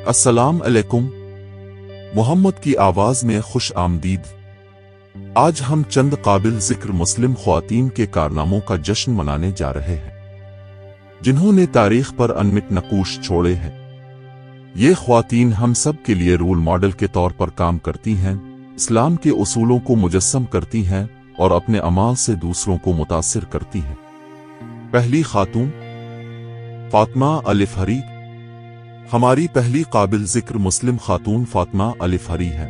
अस्सलाम अलैकुम। मोहम्मद की आवाज में खुश आमदीद। आज हम चंद काबिल जिक्र मुस्लिम ख्वातीन के कारनामों का जश्न मनाने जा रहे हैं, जिन्होंने तारीख पर अनमिट नकूश छोड़े हैं। ये ख्वातीन हम सब के लिए रोल मॉडल के तौर पर काम करती हैं, इस्लाम के उसूलों को मुजस्सम करती हैं और अपने अमाल से दूसरों को मुतासिर करती हैं। पहली खातून फातिमा अल-फहरी। हमारी पहली काबिल जिक्र मुस्लिम खातून फातिमा अल-फहरी है।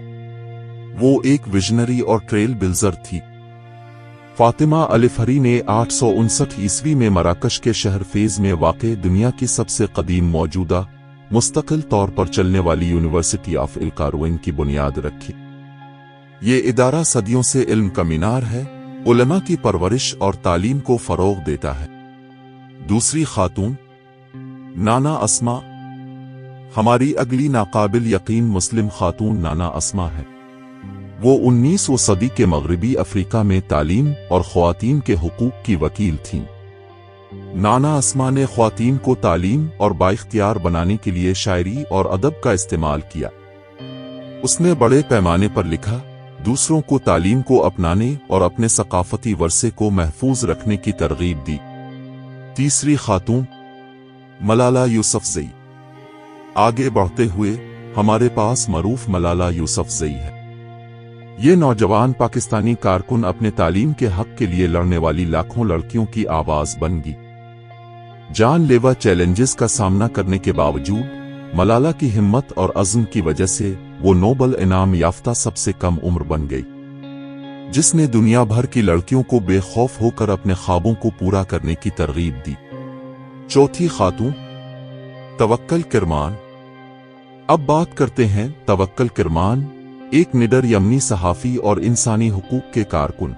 वो एक विजनरी और ट्रेल ब्लेजर थी। फातिमा अल-फहरी ने 859 ईस्वी में मराकश के शहर फेज में वाक़े दुनिया की सबसे कदीम मौजूदा मुस्तकिल तौर पर चलने वाली यूनिवर्सिटी ऑफ अल-क़ारऊइन की बुनियाद रखी। ये इदारा सदियों से इल्म का मीनार है, उलमा की परवरिश और तालीम को फरोग देता है। दूसरी खातून नाना अस्मा। हमारी अगली नाकाबिल यकीन मुस्लिम खातून नाना अस्मा है। वो 19वीं सदी के मगरबी अफ्रीका में तालीम और ख्वातीन के हुकूक की वकील थीं। नाना अस्मा ने ख्वातीन को तालीम और बाइख्तियार बनाने के लिए शायरी और अदब का इस्तेमाल किया। उसने बड़े पैमाने पर लिखा, दूसरों को तालीम को अपनाने और अपने सकाफती वर्से को महफूज रखने की तरगीब दी। तीसरी खातून मलाला यूसुफज़ई। आगे बढ़ते हुए हमारे पास मरूफ मलाला यूसुफज़ई है। ये नौजवान पाकिस्तानी कारकुन अपने तालीम के हक के लिए लड़ने वाली लाखों लड़कियों की आवाज बन गई। जानलेवा चैलेंजेस का सामना करने के बावजूद मलाला की हिम्मत और अज़्म की वजह से वो नोबल इनाम याफ्ता सबसे कम उम्र बन गई, जिसने दुनिया भर की लड़कियों को बेखौफ होकर अपने ख्वाबों को पूरा करने की तरगीब दी। चौथी खातून तवक्कल किरमान। अब बात करते हैं तवक्कल किरमान, एक निडर यमनी सहाफ़ी और इंसानी हुकूक के कारकुन।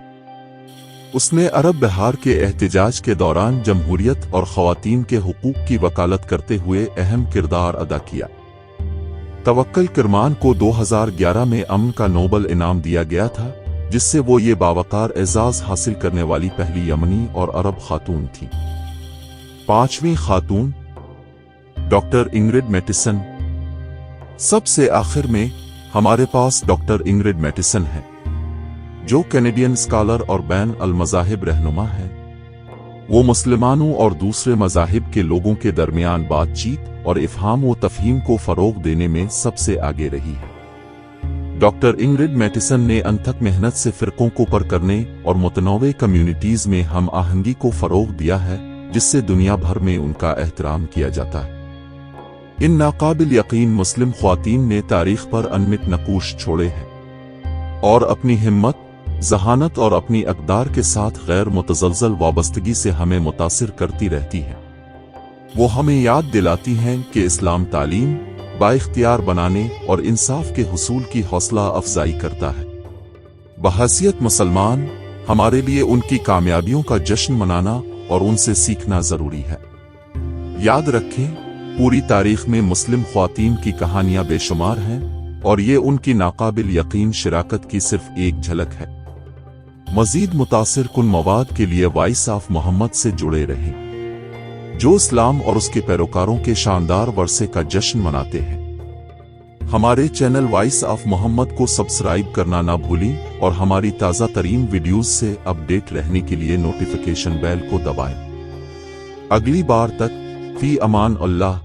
उसने अरब बहार के एहतिजाज के दौरान जमहूरियत और ख़वातीन के हुकूक की वकालत करते हुए अहम किरदार अदा किया। तवक्कल किरमान को 2011 में अमन का नोबल इनाम दिया गया था, जिससे वो ये बावकार एजाज़ हासिल करने वाली पहली यमनी और अरब खातून थी। पांचवीं खातून डॉक्टर इंग्रिड मैटिसन। सबसे आखिर में हमारे पास डॉक्टर इंग्रिड मैटिसन है, जो कैनेडियन स्कॉलर और बैन अल मज़ाहिब रहनुमा है। वो मुसलमानों और दूसरे मज़ाहिब के लोगों के दरमियान बातचीत और इफ़हाम व तफ़हीम को फ़रोग़ देने में सबसे आगे रही है। डॉक्टर इंग्रिड मैटिसन ने अनथक मेहनत से फ़िरक़ों को पर करने और मुतनव्वे कम्युनिटीज़ में हम आहंगी को फ़रोग़ दिया है, जिससे दुनिया भर में उनका एहतराम किया जाता है। इन नाकाबिल यकीन मुस्लिम ख्वातीन ने तारीख पर अनमिट नकूश छोड़े हैं और अपनी हिम्मत, ज़हानत और अपनी अक़दार के साथ गैर मुतज़लज़ल वाबस्तगी से हमें मुतासिर करती रहती हैं। वो हमें याद दिलाती हैं कि इस्लाम तालीम, बाइख्तियार बनाने और इंसाफ के हुसूल की हौसला अफजाई करता है। बहैसियत मुसलमान हमारे लिए उनकी कामयाबियों का जश्न मनाना और उनसे सीखना ज़रूरी है। याद रखें, पूरी तारीख में मुस्लिम ख्वातीन की कहानियां बेशुमार हैं और ये उनकी नाकाबिल यकीन शराकत की सिर्फ एक झलक है। मजीद मुतासिर कुन मवाद के लिए वॉइस ऑफ मोहम्मद से जुड़े रहें, जो इस्लाम और उसके पैरोकारों के शानदार वर्से का जश्न मनाते हैं। हमारे चैनल वॉइस ऑफ मोहम्मद को सब्सक्राइब करना ना भूलें और हमारी ताज़ा तरीन वीडियोज़ से अपडेट रहने के लिए नोटिफिकेशन बेल को दबाएं। अगली बार तक फी अमान अल्लाह।